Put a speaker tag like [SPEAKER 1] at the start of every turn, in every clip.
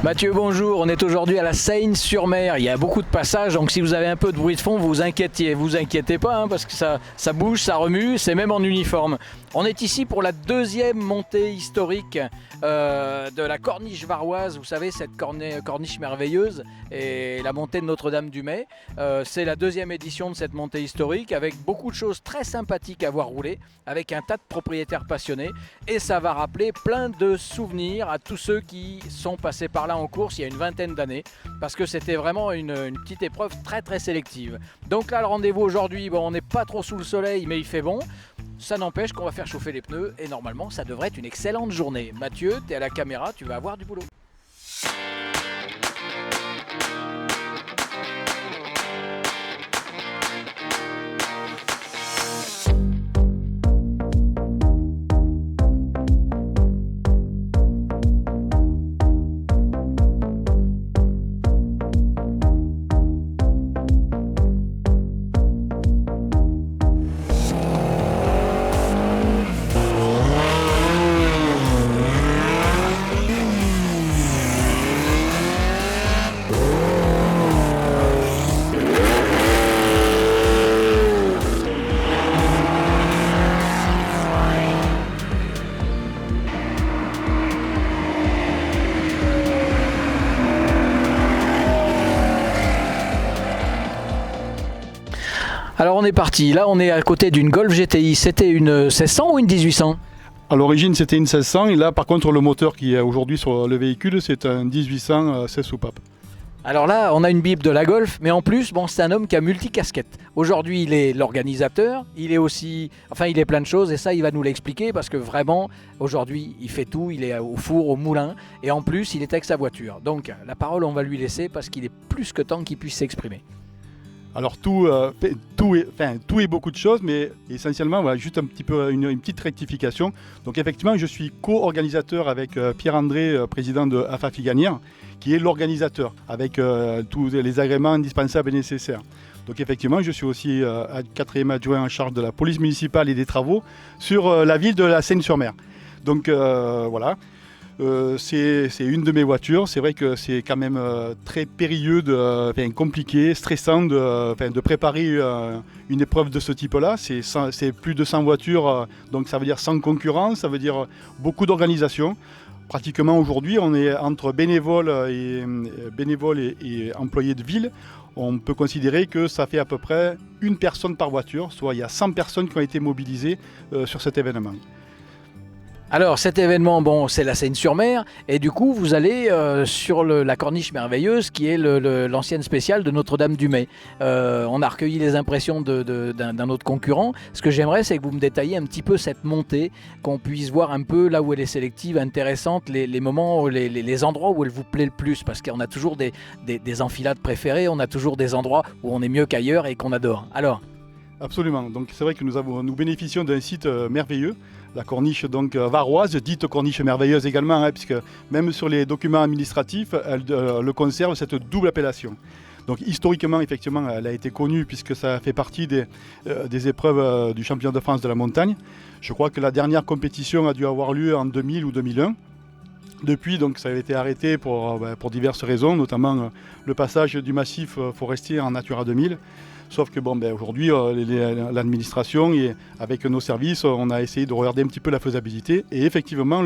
[SPEAKER 1] Mathieu, bonjour. On est aujourd'hui à la Seyne-sur-Mer. Il y a beaucoup de passages, donc si vous avez un peu de bruit de fond, vous inquiétez pas, parce que ça bouge, ça remue, c'est même en uniforme. On est ici pour la deuxième montée historique de la corniche varoise. Vous savez, cette corniche merveilleuse et la montée de Notre-Dame-du-Mai. C'est la deuxième édition de cette montée historique avec beaucoup de choses très sympathiques à voir rouler, avec un tas de propriétaires passionnés. Et ça va rappeler plein de souvenirs à tous ceux qui sont passés par là en course il y a une vingtaine d'années, parce que c'était vraiment une petite épreuve très très sélective. Donc là, le rendez-vous aujourd'hui, bon, on n'est pas trop sous le soleil, mais il fait bon. Ça n'empêche qu'on va faire chauffer les pneus et normalement ça devrait être une excellente journée. Mathieu, tu es à la caméra, tu vas avoir du boulot. Alors on est parti, là on est à côté d'une Golf GTI, c'était une 1600 ou une 1800 ?
[SPEAKER 2] À l'origine c'était une 1600 et là par contre le moteur qui est aujourd'hui sur le véhicule c'est un 1800 16 soupapes.
[SPEAKER 1] Alors là on a une bip de la Golf, mais en plus bon, c'est un homme qui a multicasquette. Aujourd'hui il est l'organisateur, il est plein de choses et ça il va nous l'expliquer parce que vraiment aujourd'hui il fait tout, il est au four, au moulin et en plus il est avec sa voiture. Donc la parole on va lui laisser parce qu'il est plus que temps qu'il puisse s'exprimer.
[SPEAKER 2] Alors tout est beaucoup de choses, mais essentiellement, voilà, juste un petit peu une petite rectification. Donc effectivement, je suis co-organisateur avec Pierre-André, président de AFA Figanir, qui est l'organisateur, avec tous les agréments indispensables et nécessaires. Donc effectivement, je suis aussi 4e adjoint en charge de la police municipale et des travaux sur la ville de la Seyne-sur-Mer. Donc voilà. C'est une de mes voitures. C'est vrai que c'est quand même très périlleux, compliqué, stressant de préparer une épreuve de ce type-là. C'est plus de 100 voitures, donc ça veut dire 100 concurrence, ça veut dire beaucoup d'organisation. Pratiquement aujourd'hui, on est entre bénévoles et employés de ville. On peut considérer que ça fait à peu près une personne par voiture, soit il y a 100 personnes qui ont été mobilisées sur cet événement.
[SPEAKER 1] Alors cet événement, bon, c'est la Seyne-sur-Mer et du coup vous allez sur la corniche merveilleuse qui est l'ancienne spéciale de Notre-Dame-du-Mai. On a recueilli les impressions d'un autre concurrent. Ce que j'aimerais c'est que vous me détailliez un petit peu cette montée, qu'on puisse voir un peu là où elle est sélective, intéressante, les moments, les endroits où elle vous plaît le plus, parce qu'on a toujours des enfilades préférées, on a toujours des endroits où on est mieux qu'ailleurs et qu'on adore. Alors.
[SPEAKER 2] Absolument, donc c'est vrai que nous bénéficions d'un site merveilleux, la corniche donc varoise, dite corniche merveilleuse également, hein, puisque même sur les documents administratifs, elle le conserve cette double appellation. Donc historiquement, effectivement, elle a été connue puisque ça fait partie des épreuves du championnat de France de la montagne. Je crois que la dernière compétition a dû avoir lieu en 2000 ou 2001. Depuis, donc, ça a été arrêté pour diverses raisons, notamment le passage du massif forestier en Natura 2000. Sauf que aujourd'hui, l'administration et avec nos services, on a essayé de regarder un petit peu la faisabilité. Et effectivement,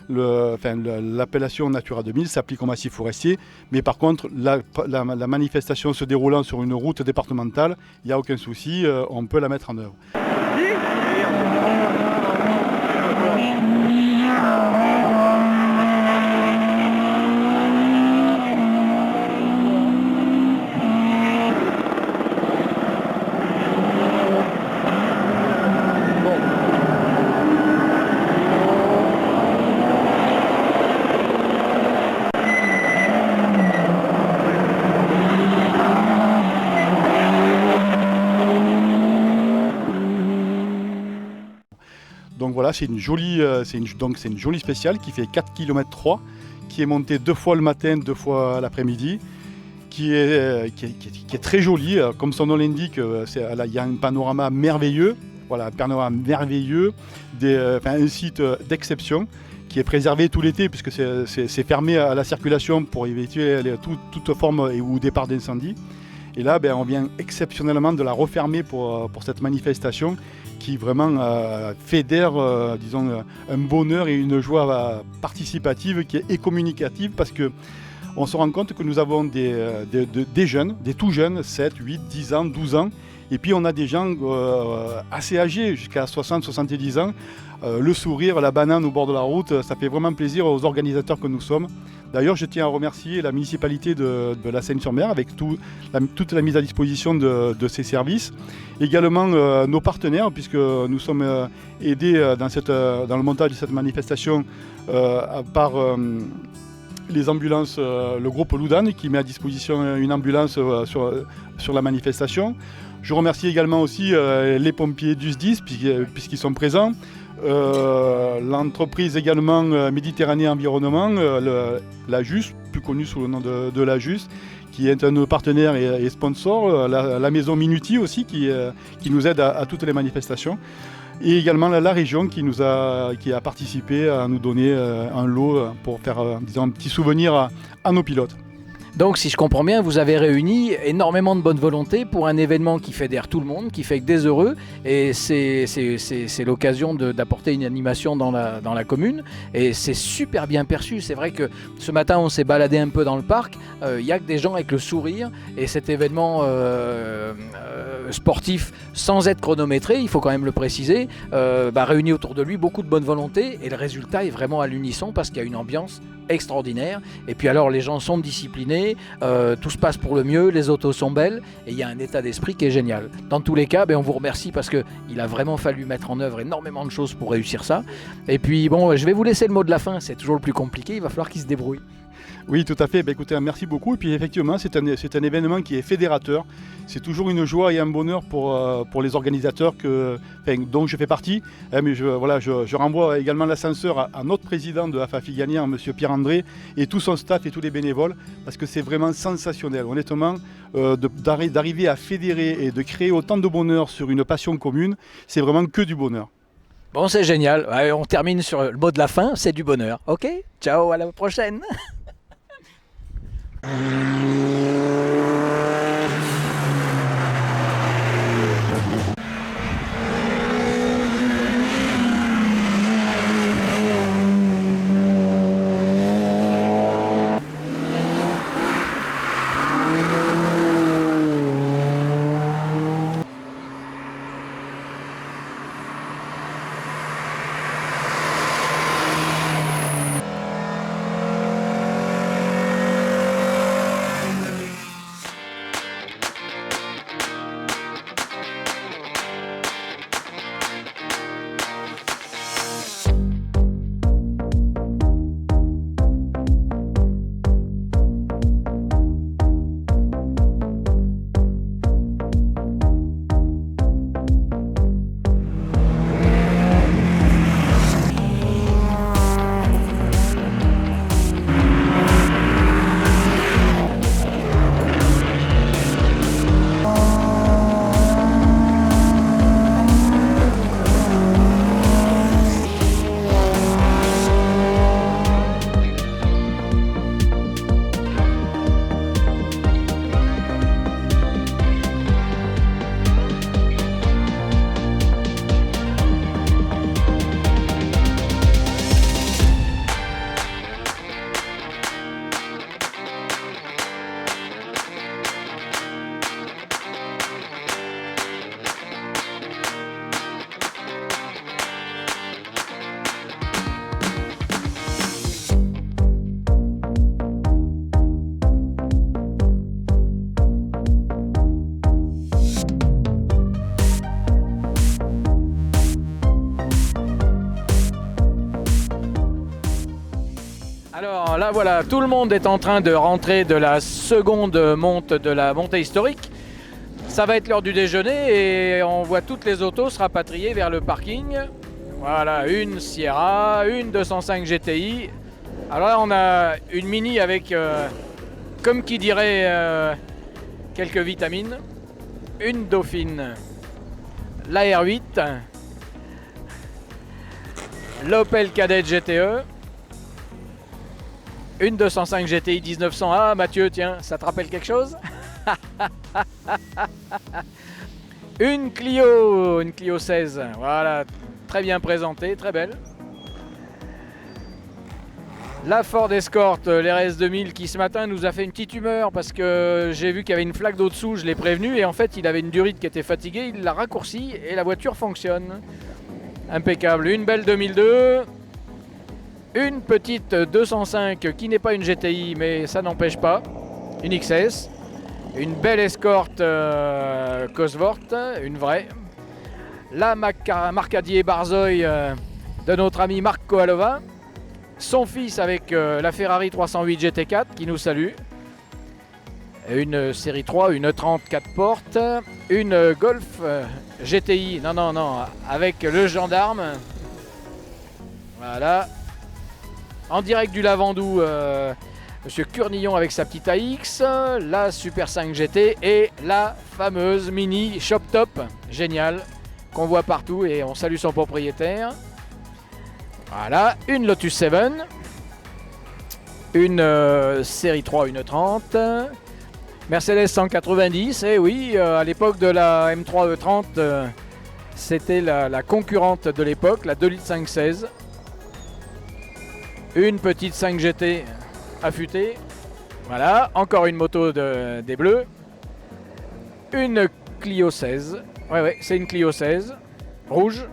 [SPEAKER 2] l'appellation Natura 2000 s'applique au massif forestier. Mais par contre, la manifestation se déroulant sur une route départementale, il n'y a aucun souci, on peut la mettre en œuvre. Donc voilà, c'est une jolie spéciale qui fait 4 km 3, qui est montée 2 fois le matin, 2 fois l'après-midi, qui est très jolie. Comme son nom l'indique, il y a un panorama merveilleux, voilà, un panorama merveilleux, un site d'exception qui est préservé tout l'été puisque c'est fermé à la circulation pour éviter toute forme ou départ d'incendie. Et là, on vient exceptionnellement de la refermer pour cette manifestation qui vraiment fédère, disons, un bonheur et une joie participative et communicative parce que on se rend compte que nous avons des jeunes, des tout jeunes, 7, 8, 10 ans, 12 ans, et puis on a des gens assez âgés, jusqu'à 60, 70 ans. Le sourire, la banane au bord de la route, ça fait vraiment plaisir aux organisateurs que nous sommes. D'ailleurs, je tiens à remercier la municipalité de la Seine-sur-Mer avec toute la mise à disposition de ces services. Également nos partenaires, puisque nous sommes aidés dans le montage de cette manifestation par les ambulances, le groupe Loudan qui met à disposition une ambulance sur la manifestation. Je remercie également aussi les pompiers du SDIS puisqu'ils sont présents. L'entreprise également Méditerranée Environnement, la JUS, plus connue sous le nom de la JUS, qui est un de nos partenaires et sponsor. La maison Minuti aussi qui nous aide à toutes les manifestations. Et également la région qui a participé à nous donner un lot pour faire disons, un petit souvenir à nos pilotes.
[SPEAKER 1] Donc si je comprends bien, vous avez réuni énormément de bonne volonté pour un événement qui fédère tout le monde, qui fait que des heureux, et c'est l'occasion d'apporter une animation dans la commune, et c'est super bien perçu. C'est vrai que ce matin on s'est baladé un peu dans le parc, il n'y a que des gens avec le sourire, et cet événement sportif sans être chronométré, il faut quand même le préciser, réunit autour de lui beaucoup de bonne volonté, et le résultat est vraiment à l'unisson parce qu'il y a une ambiance extraordinaire. Et puis alors les gens sont disciplinés, tout se passe pour le mieux, les autos sont belles et il y a un état d'esprit qui est génial. Dans tous les cas, on vous remercie parce qu'il a vraiment fallu mettre en œuvre énormément de choses pour réussir ça. Et puis bon, je vais vous laisser le mot de la fin, c'est toujours le plus compliqué, il va falloir qu'il se débrouille.
[SPEAKER 2] Oui, tout à fait. Écoutez, merci beaucoup. Et puis effectivement, c'est un événement qui est fédérateur. C'est toujours une joie et un bonheur pour les organisateurs dont je fais partie. Mais je renvoie également l'ascenseur à notre président de AFAFI gagnant, M. Pierre-André, et tout son staff et tous les bénévoles, parce que c'est vraiment sensationnel. Honnêtement, d'arriver à fédérer et de créer autant de bonheur sur une passion commune, c'est vraiment que du bonheur.
[SPEAKER 1] Bon, c'est génial. Allez, on termine sur le mot de la fin, c'est du bonheur. Ok, ciao, à la prochaine. Alors là voilà, tout le monde est en train de rentrer de la seconde monte de la montée historique. Ça va être l'heure du déjeuner et on voit toutes les autos se rapatrier vers le parking. Voilà, une Sierra, une 205 GTI. Alors là on a une Mini avec, comme qui dirait, quelques vitamines. Une Dauphine, la R8, l'Opel Kadett GTE. Une 205 GTI 1900. Ah Mathieu, tiens, ça te rappelle quelque chose? Une Clio 16. Voilà, très bien présentée, très belle. La Ford Escort, l'RS 2000 qui ce matin nous a fait une petite humeur parce que j'ai vu qu'il y avait une flaque d'eau dessous, je l'ai prévenu et en fait il avait une durite qui était fatiguée, il l'a raccourci et la voiture fonctionne. Impeccable. Une belle 2002. Une petite 205 qui n'est pas une GTI mais ça n'empêche pas. Une XS. Une belle Escort Cosworth, une vraie. La Marcadier Barzoï de notre ami Marc Koalova. Son fils avec la Ferrari 308 GT4 qui nous salue. Une série 3, une 30 4 portes. Une Golf GTI, non, avec le gendarme. Voilà. En direct du Lavandou, Monsieur Curnillon avec sa petite AX. La Super 5 GT et la fameuse Mini Shop Top. Génial. Qu'on voit partout et on salue son propriétaire. Voilà, une Lotus 7, une série 3, une 30, Mercedes 190, et oui, à l'époque de la M3 E30, c'était la concurrente de l'époque, la 2 litres 516. Une petite 5 GT affûtée, voilà, encore une moto des Bleus, une Clio 16, ouais, c'est une Clio 16, rouge.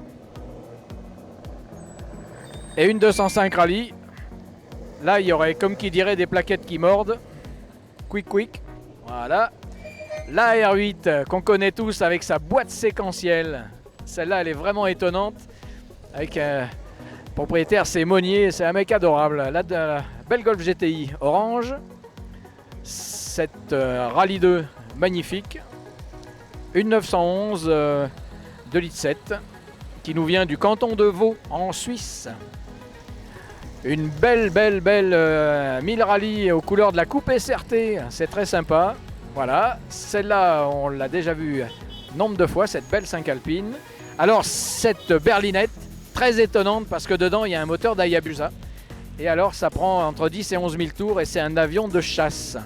[SPEAKER 1] Et une 205 Rallye. Là, il y aurait, comme qui dirait, des plaquettes qui mordent. Quick. Voilà. La R8 qu'on connaît tous avec sa boîte séquentielle. Celle-là, elle est vraiment étonnante. Avec un propriétaire, c'est Monnier. C'est un mec adorable. La belle Golf GTI orange. Cette Rallye 2 magnifique. Une 911 2 litres 7 qui nous vient du canton de Vaud en Suisse. Une belle 1000 Rallye aux couleurs de la coupe SRT, c'est très sympa. Voilà, celle-là on l'a déjà vue nombre de fois, cette belle 5 Alpine. Alors cette berlinette, très étonnante parce que dedans il y a un moteur d'Hayabusa. Et alors ça prend entre 10 et 11 000 tours et c'est un avion de chasse.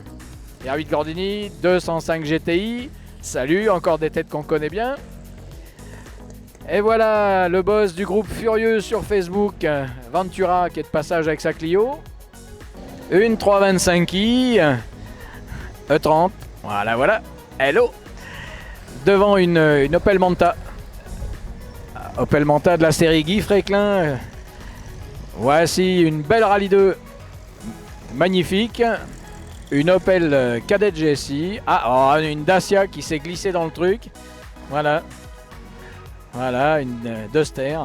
[SPEAKER 1] R8 Gordini, 205 GTI, salut, encore des têtes qu'on connaît bien. Et voilà le boss du groupe Furieux sur Facebook, Ventura, qui est de passage avec sa Clio. Une 325i E30, voilà, hello. Devant une Opel Manta. Opel Manta de la série Guy Fréclin. Voici une belle Rallye 2, magnifique. Une Opel Kadett GSI. Ah, une Dacia qui s'est glissée dans le truc. Voilà. Voilà, une Duster,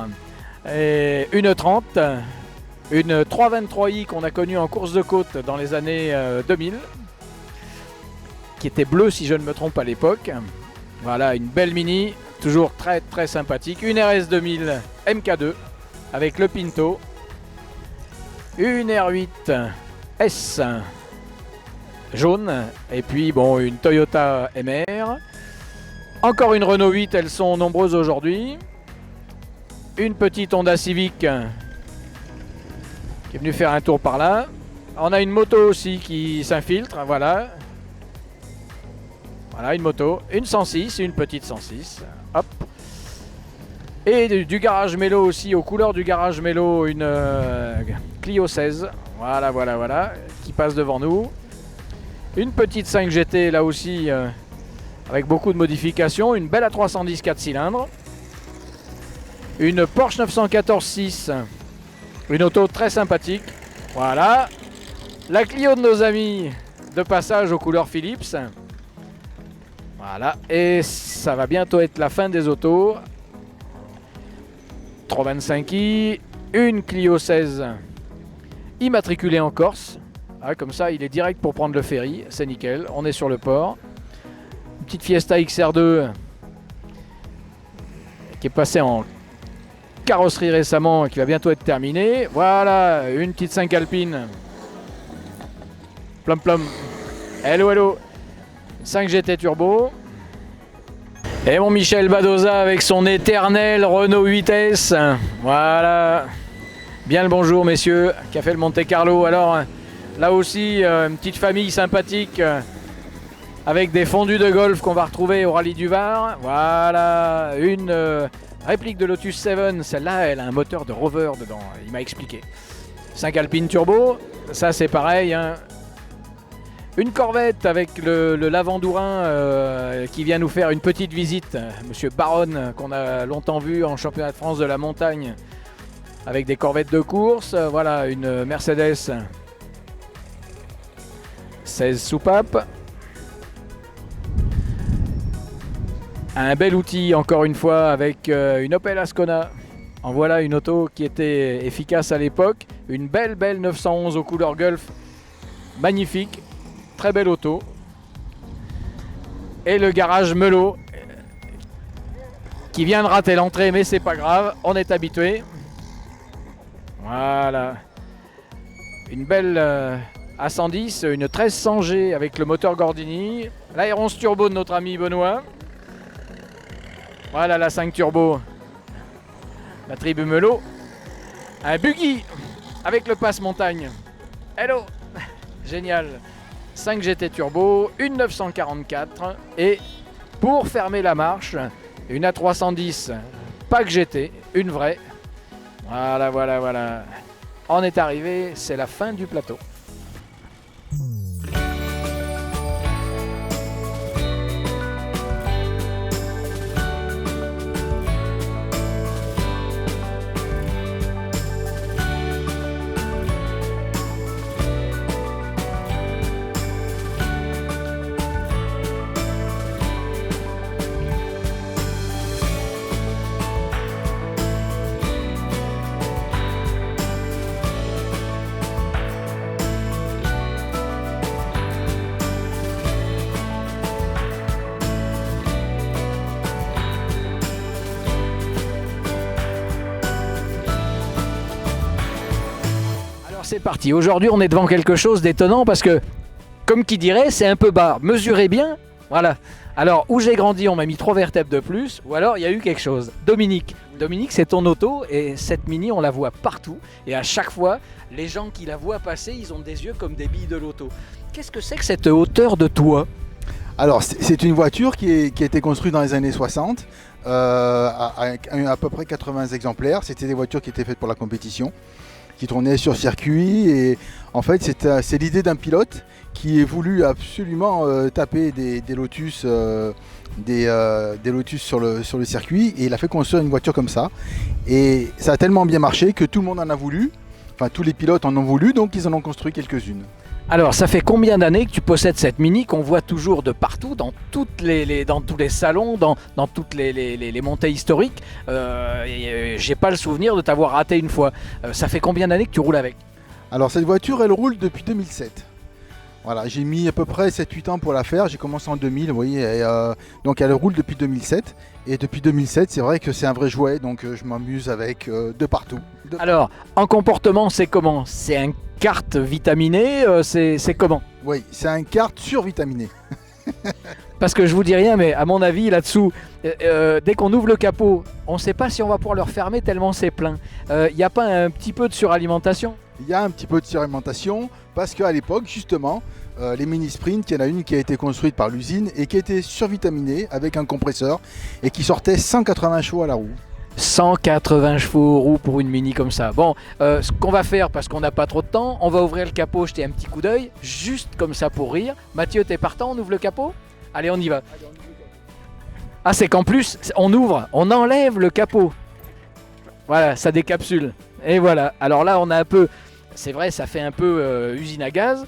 [SPEAKER 1] et une 30, une 323i qu'on a connue en course de côte dans les années 2000, qui était bleue si je ne me trompe à l'époque. Voilà, une belle Mini, toujours très sympathique. Une RS 2000 MK2 avec le Pinto. Une R8 S jaune, et puis bon, une Toyota MR. Encore une Renault 8, elles sont nombreuses aujourd'hui. Une petite Honda Civic qui est venue faire un tour par là. On a une moto aussi qui s'infiltre, voilà. Voilà une moto, une 106, une petite 106. Hop. Et du garage Mélo aussi, aux couleurs du garage Mélo, une Clio 16. Voilà, qui passe devant nous. Une petite 5 GT là aussi. Avec beaucoup de modifications, une belle A310 4 cylindres, une Porsche 914 6, une auto très sympathique, voilà, la Clio de nos amis de passage aux couleurs Philips, voilà, et ça va bientôt être la fin des autos. 325i, une Clio 16 immatriculée en Corse, comme ça il est direct pour prendre le ferry, c'est nickel, on est sur le port. Petite Fiesta XR2 qui est passée en carrosserie récemment et qui va bientôt être terminée. Voilà, une petite 5 Alpine. Plum. Hello. 5 GT Turbo. Et mon Michel Badoza avec son éternel Renault 8S. Voilà. Bien le bonjour messieurs, qui a fait le Monte Carlo. Alors, Là aussi, une petite famille sympathique avec des fondus de golf qu'on va retrouver au Rallye du Var. Voilà, une réplique de Lotus 7. Celle-là, elle a un moteur de Rover dedans, il m'a expliqué. 5 Alpine Turbo, ça c'est pareil. Hein. Une Corvette avec le Lavandourin qui vient nous faire une petite visite. Monsieur Baronne, qu'on a longtemps vu en championnat de France de la montagne avec des Corvettes de course. Voilà, une Mercedes 16 soupapes. Un bel outil encore une fois avec une Opel Ascona. En voilà une auto qui était efficace à l'époque. Une belle 911 aux couleurs Gulf. Magnifique. Très belle auto. Et le garage Melot qui vient de rater l'entrée, mais c'est pas grave, on est habitué. Voilà. Une belle A110, une 1300G avec le moteur Gordini. L'Aérons Turbo de notre ami Benoît. Voilà la 5 Turbo. La tribu Melot. Un buggy avec le passe-montagne. Hello. Génial. 5 GT Turbo, une 944 et pour fermer la marche, une A310, pas que GT, une vraie. Voilà. On est arrivé, c'est la fin du plateau. C'est parti, aujourd'hui on est devant quelque chose d'étonnant parce que, comme qui dirait, c'est un peu bas. Mesurez bien, voilà. Alors, où j'ai grandi, on m'a mis 3 vertèbres de plus, ou alors il y a eu quelque chose. Dominique, c'est ton auto et cette Mini, on la voit partout. Et à chaque fois, les gens qui la voient passer, ils ont des yeux comme des billes de loto. Qu'est-ce que c'est que cette hauteur de toit?
[SPEAKER 3] Alors, c'est une voiture qui a été construite dans les années 60, à peu près 80 exemplaires. C'était des voitures qui étaient faites pour la compétition, qui tournait sur circuit et en fait c'est l'idée d'un pilote qui a voulu absolument taper des Lotus, des Lotus sur le circuit et il a fait construire une voiture comme ça et ça a tellement bien marché que tout le monde en a voulu, enfin tous les pilotes en ont voulu donc ils en ont construit quelques-unes.
[SPEAKER 1] Alors, ça fait combien d'années que tu possèdes cette Mini qu'on voit toujours de partout, dans tous les salons, dans toutes les montées historiques j'ai pas le souvenir de t'avoir raté une fois. Ça fait combien d'années que tu roules avec?
[SPEAKER 3] Alors, cette voiture, elle roule depuis 2007. Voilà, j'ai mis à peu près 7-8 ans pour la faire. J'ai commencé en 2000, vous voyez. Donc, elle roule depuis 2007. Et depuis 2007, c'est vrai que c'est un vrai jouet. Donc, je m'amuse avec de partout.
[SPEAKER 1] Alors, en comportement, c'est comment? C'est un kart vitaminé, c'est comment?
[SPEAKER 3] Oui, c'est un kart survitaminé.
[SPEAKER 1] Parce que je vous dis rien, mais à mon avis, là-dessous, dès qu'on ouvre le capot, on ne sait pas si on va pouvoir le refermer tellement c'est plein. Il n'y a pas un petit peu de suralimentation?
[SPEAKER 3] Il y a un petit peu de suralimentation parce qu'à l'époque, justement, les mini sprint, il y en a une qui a été construite par l'usine et qui était survitaminée avec un compresseur et qui sortait 180 chevaux à la roue.
[SPEAKER 1] 180 chevaux roue pour une Mini comme ça. Bon, ce qu'on va faire, parce qu'on n'a pas trop de temps, on va ouvrir le capot, jeter un petit coup d'œil, juste comme ça pour rire. Mathieu, t'es partant, on ouvre le capot? Allez, on y va. Ah, c'est qu'en plus, on ouvre, on enlève le capot. Voilà, ça décapsule. Et voilà, alors là, on a un peu... C'est vrai, ça fait un peu usine à gaz.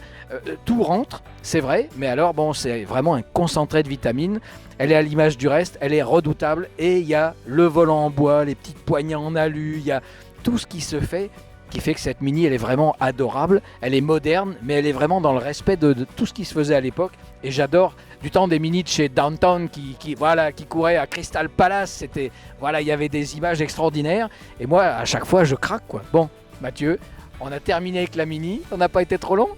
[SPEAKER 1] Tout rentre, c'est vrai, mais alors bon, c'est vraiment un concentré de vitamines. Elle est à l'image du reste, elle est redoutable et il y a le volant en bois, les petites poignées en alu, il y a tout ce qui se fait qui fait que cette Mini, elle est vraiment adorable. Elle est moderne, mais elle est vraiment dans le respect de tout ce qui se faisait à l'époque. Et j'adore du temps des Mini de chez Downtown qui couraient à Crystal Palace. C'était, voilà, il y avait des images extraordinaires. Et moi, à chaque fois, je craque, quoi. Bon, Mathieu, on a terminé avec la Mini. On n'a pas été trop long.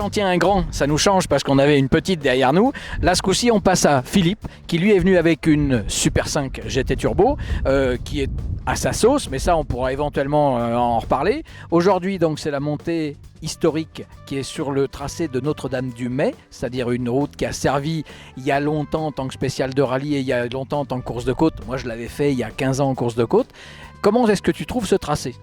[SPEAKER 1] j'en tiens un grand, ça nous change parce qu'on avait une petite derrière nous. Là, ce coup-ci, on passe à Philippe, qui lui est venu avec une Super 5 GT Turbo, qui est à sa sauce, mais ça, on pourra éventuellement en reparler. Aujourd'hui, donc, c'est la montée historique qui est sur le tracé de Notre-Dame-du-Mai, c'est-à-dire une route qui a servi il y a longtemps en tant que spécial de rallye et il y a longtemps en tant que course de côte. Moi, je l'avais fait il y a 15 ans en course de côte. Comment est-ce que tu trouves ce tracé ?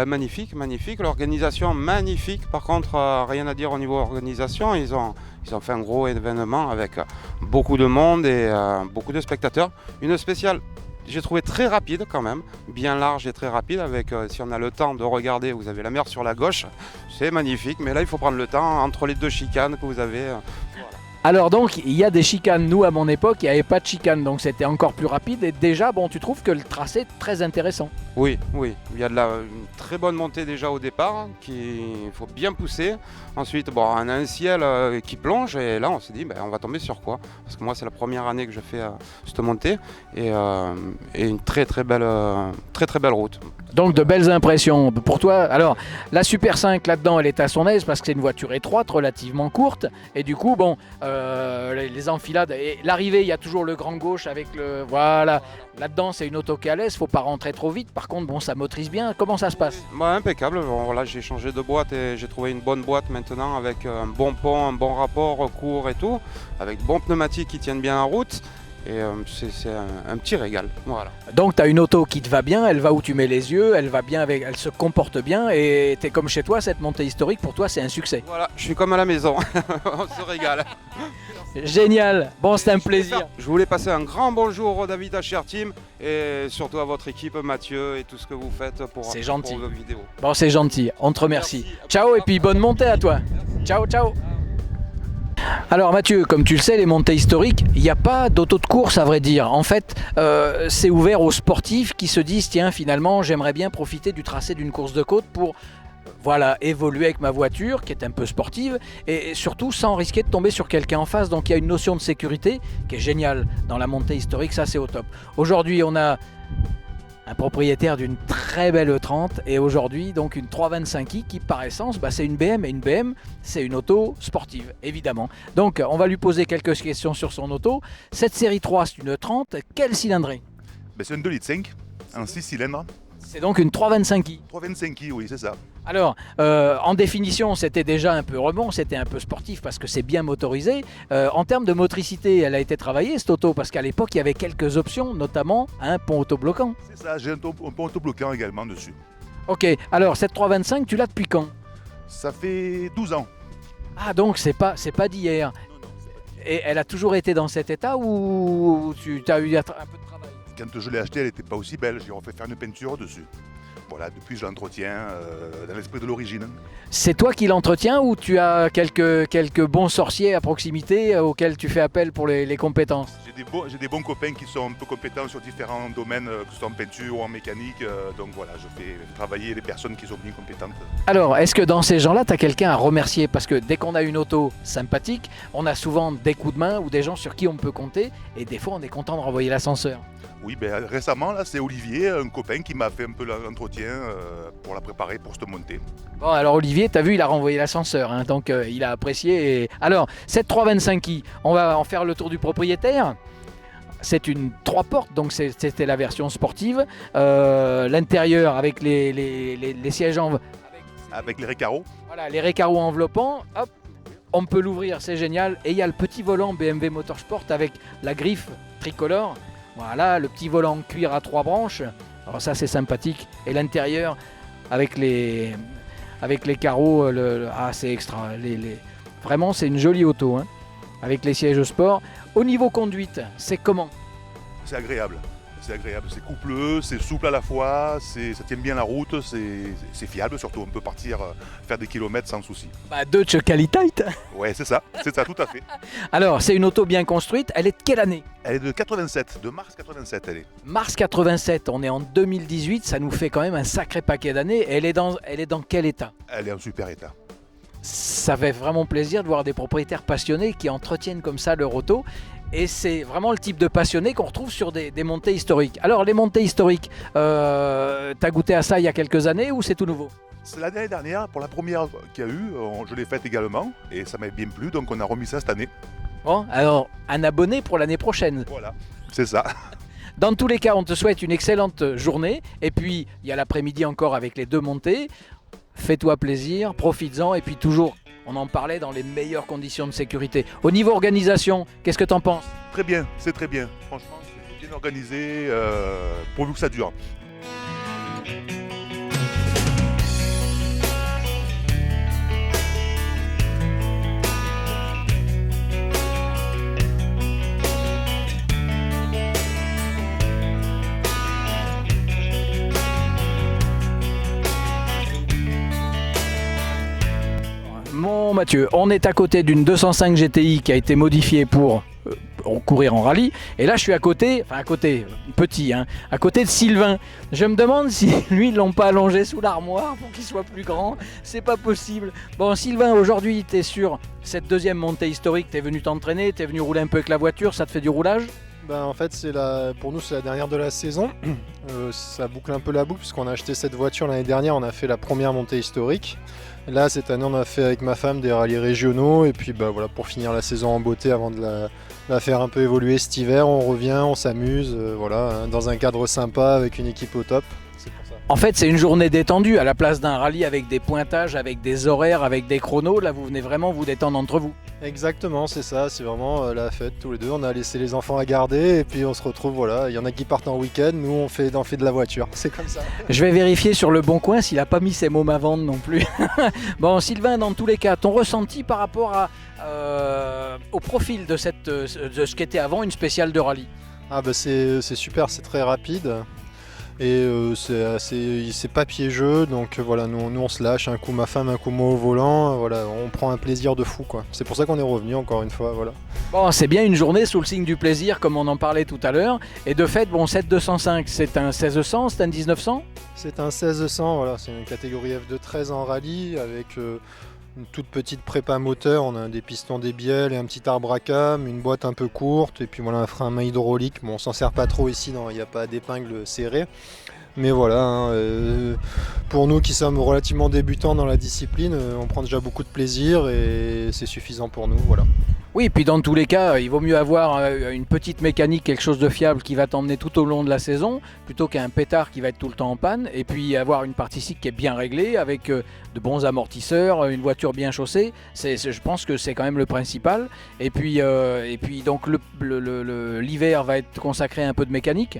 [SPEAKER 4] Magnifique, magnifique. L'organisation, magnifique. Par contre, rien à dire au niveau organisation. Ils ont fait un gros événement avec beaucoup de monde et beaucoup de spectateurs. Une spéciale, j'ai trouvé très rapide quand même, bien large et très rapide. Avec, si on a le temps de regarder, vous avez la mer sur la gauche, c'est magnifique. Mais là, il faut prendre le temps entre les deux chicanes que vous avez. Voilà.
[SPEAKER 1] Alors donc, il y a des chicanes. Nous, à mon époque, il n'y avait pas de chicanes, donc c'était encore plus rapide. Et déjà, bon, tu trouves que le tracé est très intéressant ?
[SPEAKER 4] Oui, oui. Il y a une très bonne montée déjà au départ, qu'il faut bien pousser. Ensuite, bon, on a un ciel qui plonge et là, on s'est dit, on va tomber sur quoi ? Parce que moi, c'est la première année que je fais cette montée et une très belle route.
[SPEAKER 1] Donc de belles impressions pour toi. Alors la Super 5 là-dedans, elle est à son aise parce que c'est une voiture étroite, relativement courte. Et du coup, bon, les enfilades. Et l'arrivée, il y a toujours le grand gauche avec le... Voilà. Là-dedans, c'est une auto qui est à l'aise, faut pas rentrer trop vite. Par contre, bon, ça motorise bien. Comment ça se passe ?
[SPEAKER 4] Impeccable. Bon, voilà, j'ai changé de boîte et j'ai trouvé une bonne boîte maintenant avec un bon pont, un bon rapport, court et tout, avec de bons pneumatiques qui tiennent bien la route. Et c'est un petit régal. Voilà.
[SPEAKER 1] Donc tu as une auto qui te va bien, elle va où tu mets les yeux, elle va bien avec, elle se comporte bien et tu es comme chez toi, cette montée historique pour toi c'est un succès.
[SPEAKER 4] Voilà, je suis comme à la maison, on se régale.
[SPEAKER 1] Génial, bon c'est un plaisir.
[SPEAKER 4] Je voulais passer un grand bonjour au David HR Team et surtout à votre équipe Mathieu et tout ce que vous faites pour vos vidéos.
[SPEAKER 1] Bon c'est gentil, on te remercie. Ciao et puis bonne montée à toi. Ciao ciao. Alors Mathieu, comme tu le sais, les montées historiques, il n'y a pas d'auto de course à vrai dire. En fait, c'est ouvert aux sportifs qui se disent tiens finalement j'aimerais bien profiter du tracé d'une course de côte pour évoluer avec ma voiture qui est un peu sportive et surtout sans risquer de tomber sur quelqu'un en face. Donc il y a une notion de sécurité qui est géniale dans la montée historique, ça c'est au top. Aujourd'hui on a un propriétaire d'une très belle E30 et aujourd'hui donc une 325i qui par essence c'est une BM et une BM c'est une auto sportive évidemment. Donc on va lui poser quelques questions sur son auto. Cette série 3 c'est une E30, quelle cylindrée ?
[SPEAKER 5] C'est une 2,5 litres en 6 cylindres.
[SPEAKER 1] C'est donc une 325i.
[SPEAKER 5] 325i, oui, c'est ça.
[SPEAKER 1] Alors, en définition, c'était déjà un peu rebond, c'était un peu sportif parce que c'est bien motorisé. En termes de motricité, elle a été travaillée cette auto parce qu'à l'époque, il y avait quelques options, notamment un pont autobloquant.
[SPEAKER 5] C'est ça, j'ai un pont autobloquant également dessus.
[SPEAKER 1] Ok, alors cette 325, tu l'as depuis quand ?
[SPEAKER 5] Ça fait 12 ans.
[SPEAKER 1] Ah, donc c'est pas d'hier. Et elle a toujours été dans cet état ou tu as eu un peu de travail ?
[SPEAKER 5] Quand je l'ai achetée, elle n'était pas aussi belle. J'ai refait faire une peinture dessus. Voilà, depuis je l'entretiens dans l'esprit de l'origine.
[SPEAKER 1] C'est toi qui l'entretiens ou tu as quelques bons sorciers à proximité auxquels tu fais appel pour les compétences ?
[SPEAKER 5] J'ai des bons copains qui sont un peu compétents sur différents domaines, que ce soit en peinture ou en mécanique. Donc voilà, je fais travailler les personnes qui sont bien compétentes.
[SPEAKER 1] Alors, est-ce que dans ces gens-là, tu as quelqu'un à remercier ? Parce que dès qu'on a une auto sympathique, on a souvent des coups de main ou des gens sur qui on peut compter. Et des fois, on est content de renvoyer l'ascenseur.
[SPEAKER 5] Oui, récemment, là, c'est Olivier, un copain qui m'a fait un peu l'entretien pour la préparer pour cette montée.
[SPEAKER 1] Bon, alors Olivier, tu as vu, il a renvoyé l'ascenseur, hein, donc il a apprécié. Alors, cette 325i, on va en faire le tour du propriétaire. C'est une 3 portes, donc c'était la version sportive. L'intérieur avec les sièges
[SPEAKER 5] avec les récarreaux.
[SPEAKER 1] Voilà, les récarreaux enveloppants. Hop, on peut l'ouvrir, c'est génial. Et il y a le petit volant BMW Motorsport avec la griffe tricolore. Voilà, le petit volant en cuir à 3 branches. Alors ça, c'est sympathique. Et l'intérieur avec les carreaux, c'est extra. Vraiment, c'est une jolie auto, hein, avec les sièges sport. Au niveau conduite, c'est comment ?
[SPEAKER 5] C'est agréable. C'est coupleux, c'est souple à la fois, ça tient bien la route, c'est fiable surtout. On peut partir faire des kilomètres sans souci.
[SPEAKER 1] Deutsche Qualität.
[SPEAKER 5] Ouais, c'est ça, tout à fait.
[SPEAKER 1] Alors, c'est une auto bien construite. Elle est de quelle année ?
[SPEAKER 5] Elle est de 87, de mars 87 elle est.
[SPEAKER 1] Mars 87, on est en 2018, ça nous fait quand même un sacré paquet d'années. Elle est dans quel état ?
[SPEAKER 5] Elle est en super état.
[SPEAKER 1] Ça fait vraiment plaisir de voir des propriétaires passionnés qui entretiennent comme ça leur auto. Et c'est vraiment le type de passionné qu'on retrouve sur des montées historiques. Alors les montées historiques, t'as goûté à ça il y a quelques années ou c'est tout nouveau ?
[SPEAKER 5] C'est l'année dernière, pour la première qu'il y a eu, je l'ai faite également et ça m'a bien plu, donc on a remis ça cette année.
[SPEAKER 1] Bon, alors un abonné pour l'année prochaine.
[SPEAKER 5] Voilà, c'est ça.
[SPEAKER 1] Dans tous les cas, on te souhaite une excellente journée. Et puis, il y a l'après-midi encore avec les 2 montées. Fais-toi plaisir, profites-en. Et puis toujours, on en parlait, dans les meilleures conditions de sécurité. Au niveau organisation, qu'est-ce que tu en penses?
[SPEAKER 5] Très bien, c'est très bien. Franchement, c'est bien organisé, pourvu que ça dure.
[SPEAKER 1] Mon Mathieu, on est à côté d'une 205 GTI qui a été modifiée pour courir en rallye. Et là, je suis à côté, petit, hein, à côté de Sylvain. Je me demande si lui, ils l'ont pas allongé sous l'armoire pour qu'il soit plus grand. C'est pas possible. Bon, Sylvain, aujourd'hui, tu es sur cette 2e montée historique. Tu es venu t'entraîner, tu es venu rouler un peu avec la voiture. Ça te fait du roulage?
[SPEAKER 6] En fait, pour nous, c'est la dernière de la saison. Ça boucle un peu la boucle puisqu'on a acheté cette voiture l'année dernière. On a fait la première montée historique. Là, cette année, on a fait avec ma femme des rallyes régionaux. Et puis, voilà, pour finir la saison en beauté avant de la faire un peu évoluer cet hiver, on revient, on s'amuse, voilà, dans un cadre sympa avec une équipe au top. C'est pour ça.
[SPEAKER 1] En fait, c'est une journée détendue à la place d'un rallye avec des pointages, avec des horaires, avec des chronos. Là, vous venez vraiment vous détendre entre vous.
[SPEAKER 6] Exactement, c'est ça, c'est vraiment la fête tous les deux. On a laissé les enfants à garder et puis on se retrouve, voilà. Il y en a qui partent en week-end, nous on fait de la voiture, c'est comme ça.
[SPEAKER 1] Je vais vérifier sur le Bon Coin s'il n'a pas mis ses mômes à vendre non plus. Bon, Sylvain, dans tous les cas, ton ressenti par rapport au profil de ce qu'était avant une spéciale de rallye?
[SPEAKER 6] C'est super, c'est très rapide. Et c'est pas piégeux, donc voilà, nous on se lâche, un coup ma femme, un coup moi au volant, voilà, on prend un plaisir de fou quoi. C'est pour ça qu'on est revenu encore une fois, voilà.
[SPEAKER 1] Bon, c'est bien une journée sous le signe du plaisir comme on en parlait tout à l'heure. Et de fait, bon, cette 205, c'est un 1600, c'est un 1900?
[SPEAKER 6] C'est un 1600, voilà, c'est une catégorie F2 13 en rallye avec une toute petite prépa moteur, on a des pistons des bielles et un petit arbre à cam, une boîte un peu courte et puis voilà un frein à main hydraulique. Bon, on s'en sert pas trop ici, il n'y a pas d'épingle serrée. Mais voilà, pour nous qui sommes relativement débutants dans la discipline, on prend déjà beaucoup de plaisir et c'est suffisant pour nous, voilà.
[SPEAKER 1] Oui, puis dans tous les cas, il vaut mieux avoir une petite mécanique, quelque chose de fiable qui va t'emmener tout au long de la saison, plutôt qu'un pétard qui va être tout le temps en panne, et puis avoir une partie cycle qui est bien réglée, avec de bons amortisseurs, une voiture bien chaussée. Je pense que c'est quand même le principal. Et puis donc l'hiver va être consacré à un peu de mécanique.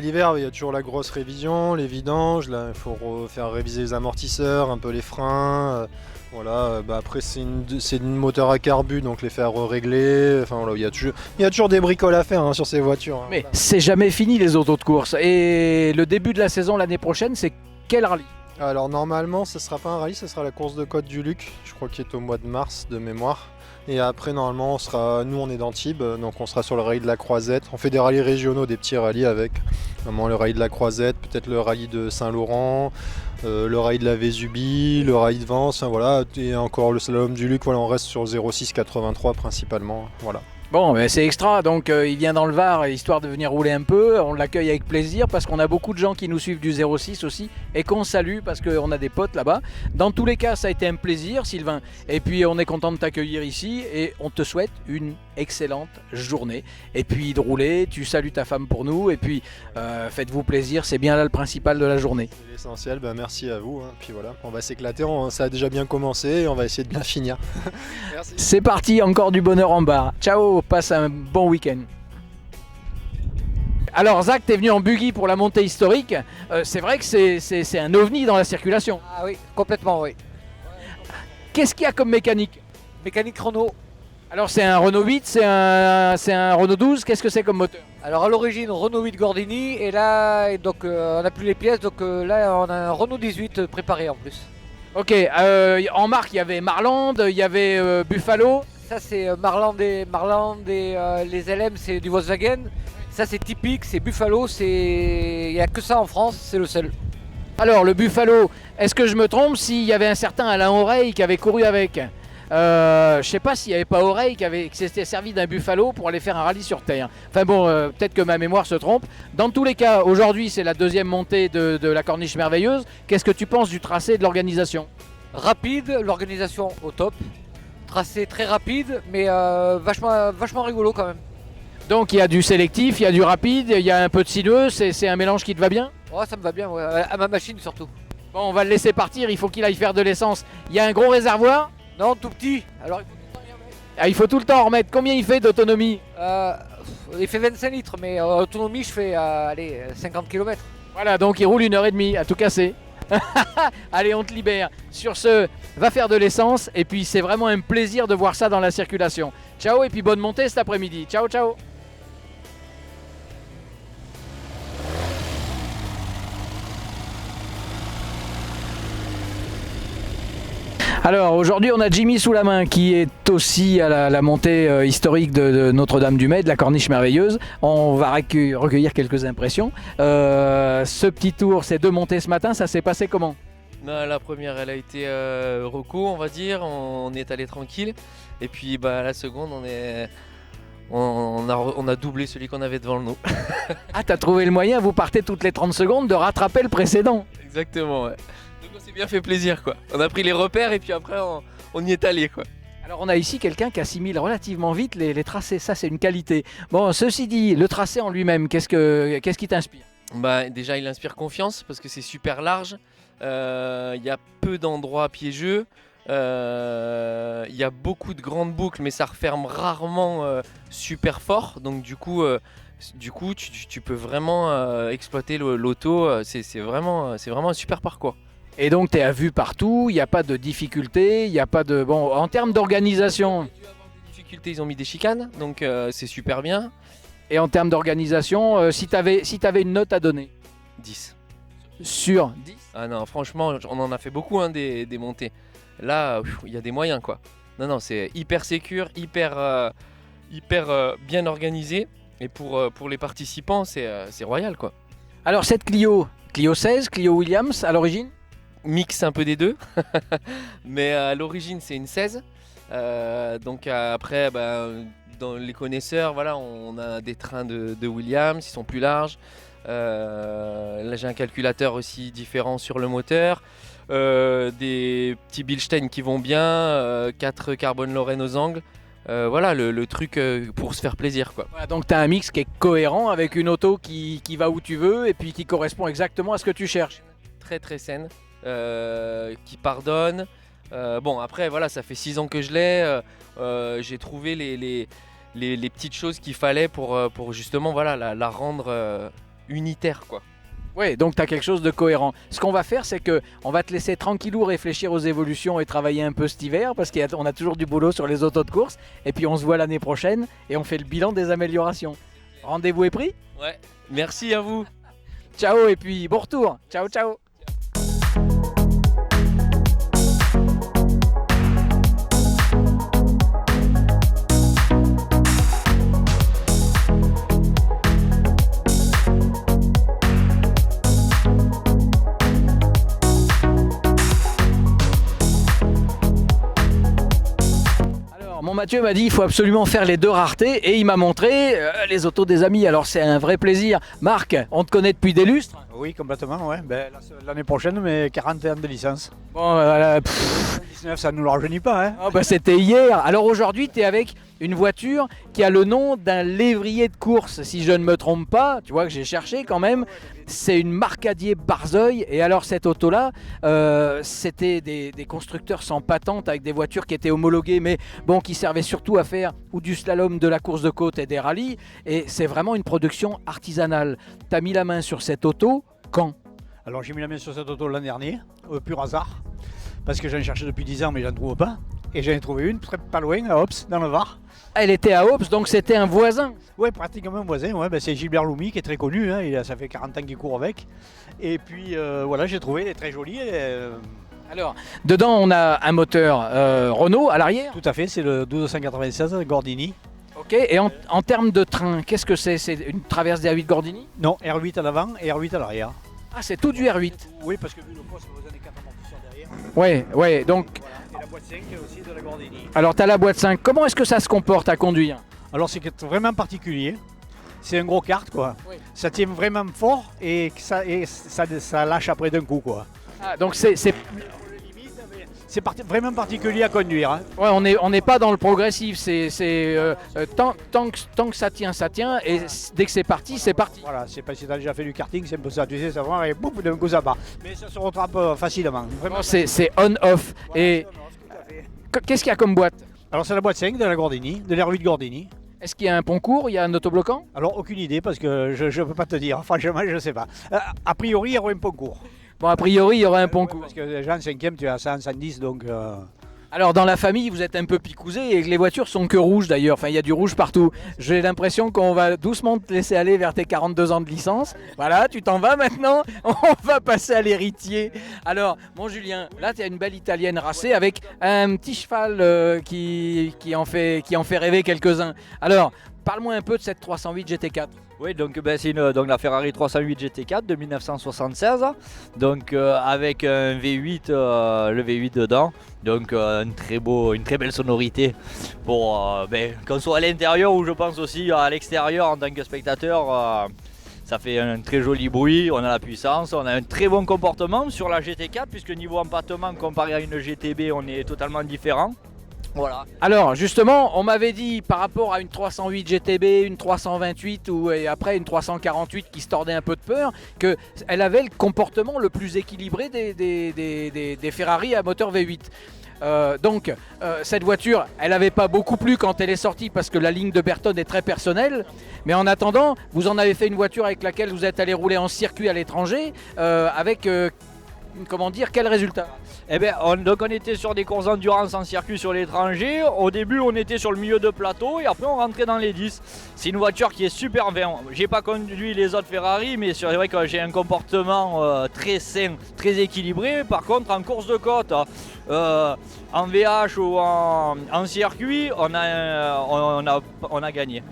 [SPEAKER 6] L'hiver, il y a toujours la grosse révision, les vidanges, là il faut faire réviser les amortisseurs, un peu les freins. Voilà, après c'est une moteur à carbu, donc les faire régler. Enfin voilà, il y a toujours des bricoles à faire sur ces voitures.
[SPEAKER 1] Mais c'est jamais fini les autos de course. Et le début de la saison l'année prochaine, c'est quel rallye?
[SPEAKER 6] Alors normalement, ce sera pas un rallye, ce sera la course de Côte du Luc. Je crois qu'il est au mois de mars de mémoire. Et après normalement, nous on est d'Antibes, donc on sera sur le rallye de la Croisette. On fait des rallyes régionaux, des petits rallyes avec vraiment le rallye de la Croisette, peut-être le rallye de Saint-Laurent. Le rallye de la Vésubie, le rallye de Vence, voilà, et encore le slalom du Luc, voilà, on reste sur 06,83 principalement, voilà.
[SPEAKER 1] Bon, c'est extra, donc il vient dans le Var, histoire de venir rouler un peu, on l'accueille avec plaisir parce qu'on a beaucoup de gens qui nous suivent du 06 aussi et qu'on salue parce qu'on a des potes là-bas. Dans tous les cas, ça a été un plaisir Sylvain, et puis on est content de t'accueillir ici et on te souhaite une excellente journée. Et puis de rouler, tu salues ta femme pour nous et puis faites-vous plaisir, c'est bien là le principal de la journée.
[SPEAKER 6] C'est l'essentiel, merci à vous, puis voilà, on va s'éclater, ça a déjà bien commencé et on va essayer de bien finir. Merci.
[SPEAKER 1] C'est parti, encore du bonheur en barre. Ciao, passe un bon week-end. Alors Zach, t'es venu en buggy pour la montée historique, c'est vrai que c'est un ovni dans la circulation.
[SPEAKER 7] Ah oui, complètement oui.
[SPEAKER 1] Qu'est-ce qu'il y a comme mécanique?
[SPEAKER 7] Mécanique Renault.
[SPEAKER 1] Alors c'est un Renault 8, c'est un Renault 12, qu'est-ce que c'est comme moteur?
[SPEAKER 7] Alors à l'origine Renault 8 Gordini et là donc on n'a plus les pièces, donc là on a un Renault 18 préparé en plus.
[SPEAKER 1] Ok, en marque il y avait Marland, il y avait Buffalo.
[SPEAKER 7] Ça c'est Marland et les LM c'est du Volkswagen. Ça c'est typique, c'est Buffalo, il n'y a que ça en France, c'est le seul.
[SPEAKER 1] Alors le Buffalo, est-ce que je me trompe s'il y avait un certain Alain Oreille qui avait couru avec? Je sais pas s'il n'y avait pas Oreille qui s'était servi d'un Buffalo pour aller faire un rallye sur terre. Enfin bon, peut-être que ma mémoire se trompe. Dans tous les cas, aujourd'hui c'est la deuxième montée de la Corniche merveilleuse. Qu'est-ce que tu penses du tracé et de l'organisation?
[SPEAKER 7] Rapide, l'organisation au top. Tracé très rapide, mais vachement rigolo quand même.
[SPEAKER 1] Donc il y a du sélectif, il y a du rapide, il y a un peu de sinueux, c'est un mélange qui te va bien?
[SPEAKER 7] Oh, ça me va bien, ouais, à ma machine surtout.
[SPEAKER 1] Bon, on va le laisser partir, il faut qu'il aille faire de l'essence. Il y a un gros réservoir?
[SPEAKER 7] Non, tout petit. Alors
[SPEAKER 1] Il faut tout le temps en remettre. Combien il fait d'autonomie?
[SPEAKER 7] il fait 25 litres, mais en autonomie, je fais 50 km.
[SPEAKER 1] Voilà, donc il roule 1h30 à tout casser. Allez, on te libère. Sur ce, va faire de l'essence. Et puis, c'est vraiment un plaisir de voir ça dans la circulation. Ciao, et puis bonne montée cet après-midi. Ciao, ciao. Alors aujourd'hui on a Jimmy sous la main qui est aussi à la montée historique de Notre-Dame-du-Mets, de la Corniche merveilleuse. On va recueillir quelques impressions. Ce petit tour, ces 2 montées ce matin, ça s'est passé comment?
[SPEAKER 8] Non, la première elle a été reco on va dire, on est allé tranquille. Et puis la seconde on a doublé celui qu'on avait devant nous.
[SPEAKER 1] Ah, t'as trouvé le moyen, vous partez toutes les 30 secondes de rattraper le précédent.
[SPEAKER 8] Exactement, ouais. Donc on s'est bien fait plaisir quoi. On a pris les repères et puis après on y est allé quoi.
[SPEAKER 1] Alors on a ici quelqu'un qui assimile relativement vite les tracés, ça c'est une qualité. Bon, ceci dit, le tracé en lui-même, qu'est-ce qui t'inspire?
[SPEAKER 8] Déjà il inspire confiance parce que c'est super large, il y a peu d'endroits piégeux, il y a beaucoup de grandes boucles mais ça referme rarement super fort, donc du coup tu peux vraiment exploiter l'auto, c'est vraiment un super parcours.
[SPEAKER 1] Et donc tu es à vue partout, il n'y a pas de difficulté, il n'y a pas de... Bon, en termes d'organisation...
[SPEAKER 8] Difficulté, ils ont mis des chicanes, donc c'est super bien.
[SPEAKER 1] Et en termes d'organisation, si tu avais une note à donner?
[SPEAKER 8] 10.
[SPEAKER 1] Sur 10?
[SPEAKER 8] Ah non, franchement, on en a fait beaucoup des montées. Là, il y a des moyens quoi. Non, c'est hyper sécure, hyper bien organisé. Et pour les participants, c'est royal quoi.
[SPEAKER 1] Alors cette Clio 16, Clio Williams à l'origine?
[SPEAKER 8] Mix un peu des deux, mais à l'origine c'est une 16. Donc après, dans les connaisseurs, voilà, on a des trains de Williams, ils sont plus larges. Là j'ai un calculateur aussi différent sur le moteur. Des petits Bilstein qui vont bien, 4 Carbone Lorraine aux angles. Voilà le truc pour se faire plaisir quoi.
[SPEAKER 1] Voilà, donc tu as un mix qui est cohérent avec une auto qui va où tu veux et puis qui correspond exactement à ce que tu cherches.
[SPEAKER 8] Très très saine, qui pardonne. Bon après voilà, ça fait 6 ans que je l'ai, j'ai trouvé les petites choses qu'il fallait pour justement voilà, la rendre unitaire quoi.
[SPEAKER 1] Oui, donc tu as quelque chose de cohérent. Ce qu'on va faire, c'est qu'on va te laisser tranquillou réfléchir aux évolutions et travailler un peu cet hiver parce qu'on a toujours du boulot sur les autos de course. Et puis on se voit l'année prochaine et on fait le bilan des améliorations. Rendez-vous est pris?
[SPEAKER 8] Ouais, merci à vous.
[SPEAKER 1] Ciao et puis bon retour. Ciao, ciao. Mon Mathieu m'a dit il faut absolument faire les 2 raretés et il m'a montré les autos des amis. Alors c'est un vrai plaisir. Marc, on te connaît depuis des lustres?
[SPEAKER 9] Oui, complètement, ouais. L'année prochaine, mais 40 ans de licence.
[SPEAKER 1] Bon,
[SPEAKER 9] 19, ça ne nous le rajeunit pas. Hein.
[SPEAKER 1] Oh, c'était hier. Alors aujourd'hui, tu es avec une voiture qui a le nom d'un lévrier de course, si je ne me trompe pas. Tu vois que j'ai cherché quand même. C'est une Marcadier Barzeuil. Et alors cette auto-là, c'était des constructeurs sans patente avec des voitures qui étaient homologuées, mais bon, qui servaient surtout à faire ou du slalom, de la course de côte et des rallyes. Et c'est vraiment une production artisanale. Tu as mis la main sur cette auto quand?
[SPEAKER 9] Alors j'ai mis la main sur cette auto l'an dernier, au pur hasard, parce que j'en cherchais depuis 10 ans mais je n'en trouve pas. Et j'en ai trouvé une très pas loin, à Ops, dans le Var.
[SPEAKER 1] Elle était à Ops, donc c'était un voisin?
[SPEAKER 9] Oui, pratiquement un voisin, ouais, c'est Gilbert Loumi qui est très connu, hein, ça fait 40 ans qu'il court avec. Et puis voilà, j'ai trouvé, elle est très jolie.
[SPEAKER 1] Alors, dedans on a un moteur Renault à l'arrière?
[SPEAKER 9] Tout à fait, c'est le 1296 Gordini.
[SPEAKER 1] Ok, et en termes de train, qu'est-ce que c'est? C'est une traverse des R8 Gordini?
[SPEAKER 9] Non, R8 à l'avant et R8 à l'arrière.
[SPEAKER 1] Ah, c'est tout du R8?
[SPEAKER 9] Oui, parce que vu le poids, ça vous a des 4 amortisseurs derrière.
[SPEAKER 1] Ouais, donc...
[SPEAKER 9] Voilà. Et la boîte 5 et aussi de la Gordini.
[SPEAKER 1] Alors tu as la boîte 5, comment est-ce que ça se comporte à conduire?
[SPEAKER 9] Alors c'est vraiment particulier. C'est un gros kart quoi. Oui. Ça tient vraiment fort et ça lâche après d'un coup quoi.
[SPEAKER 1] Ah, donc c'est
[SPEAKER 9] vraiment particulier à conduire. Hein.
[SPEAKER 1] Ouais, on n'est pas dans le progressif, tant que ça tient, et dès que c'est parti, c'est parti.
[SPEAKER 9] Voilà, c'est pas si tu as déjà fait du karting, c'est un peu ça, tu sais, ça va, et boum, d'un coup ça part. Mais ça se rattrape facilement.
[SPEAKER 1] Vraiment, c'est on-off. Voilà, et qu'est-ce qu'il y a comme boîte?
[SPEAKER 9] Alors c'est la boîte 5 de la Gordini, de l'R8 Gordini.
[SPEAKER 1] Est-ce qu'il y a un pont court, il y a un autobloquant?
[SPEAKER 9] Alors aucune idée, parce que je ne peux pas te dire, franchement je ne sais pas. A priori, il y aura un pont court.
[SPEAKER 1] Bon, a priori, il y aura un pont court.
[SPEAKER 9] Parce que déjà en 5e, tu es à 100, 110, donc...
[SPEAKER 1] Alors dans la famille, vous êtes un peu picousé et les voitures sont que rouges d'ailleurs, enfin il y a du rouge partout. J'ai l'impression qu'on va doucement te laisser aller vers tes 42 ans de licence. Voilà, tu t'en vas maintenant, on va passer à l'héritier. Alors, mon Julien, là tu as une belle italienne racée avec un petit cheval qui en fait rêver quelques-uns. Alors, parle-moi un peu de cette 308 GT4.
[SPEAKER 10] Oui, donc c'est donc la Ferrari 308 GT4 de 1976, donc avec un V8, le V8 dedans, donc une très belle sonorité pour qu'on soit à l'intérieur ou je pense aussi à l'extérieur en tant que spectateur. Ça fait un très joli bruit, on a la puissance, on a un très bon comportement sur la GT4 puisque niveau empattement comparé à une GTB on est totalement différent. Voilà.
[SPEAKER 1] Alors justement, on m'avait dit par rapport à une 308 GTB, une 328 et après une 348 qui se tordait un peu de peur, qu'elle avait le comportement le plus équilibré des Ferrari à moteur V8. Donc cette voiture, elle n'avait pas beaucoup plu quand elle est sortie parce que la ligne de Bertone est très personnelle. Mais en attendant, vous en avez fait une voiture avec laquelle vous êtes allé rouler en circuit à l'étranger avec... comment dire, quel résultat?
[SPEAKER 10] Eh bien, donc on était sur des courses d'endurance en circuit sur l'étranger. Au début, on était sur le milieu de plateau et après, on rentrait dans les 10. C'est une voiture qui est super bien. J'ai pas conduit les autres Ferrari, mais c'est vrai que j'ai un comportement très sain, très équilibré. Par contre, en course de côte, en VH ou en circuit, on a gagné.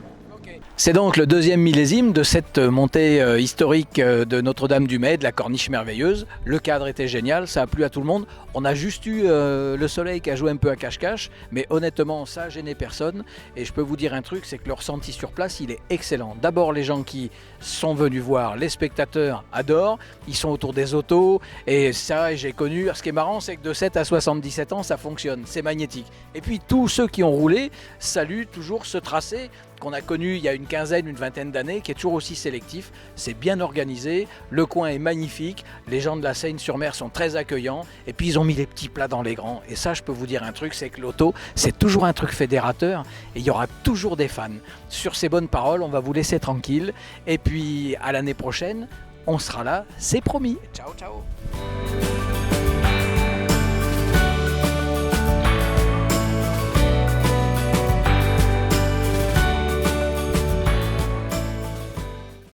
[SPEAKER 1] C'est donc le deuxième millésime de cette montée historique de Notre-Dame-du-Mai, de la Corniche merveilleuse. Le cadre était génial, ça a plu à tout le monde. On a juste eu le soleil qui a joué un peu à cache-cache, mais honnêtement, ça a gêné personne. Et je peux vous dire un truc, c'est que le ressenti sur place, il est excellent. D'abord, les gens qui sont venus voir, les spectateurs adorent, ils sont autour des autos. Et ça, j'ai connu. Ce qui est marrant, c'est que de 7 à 77 ans, ça fonctionne, c'est magnétique. Et puis, tous ceux qui ont roulé saluent toujours ce tracé qu'on a connu il y a une quinzaine, une vingtaine d'années, qui est toujours aussi sélectif. C'est bien organisé, le coin est magnifique, les gens de la Seine-sur-Mer sont très accueillants, et puis ils ont mis les petits plats dans les grands. Et ça, je peux vous dire un truc, c'est que l'auto, c'est toujours un truc fédérateur, et il y aura toujours des fans. Sur ces bonnes paroles, on va vous laisser tranquille, et puis à l'année prochaine, on sera là, c'est promis. Ciao, ciao.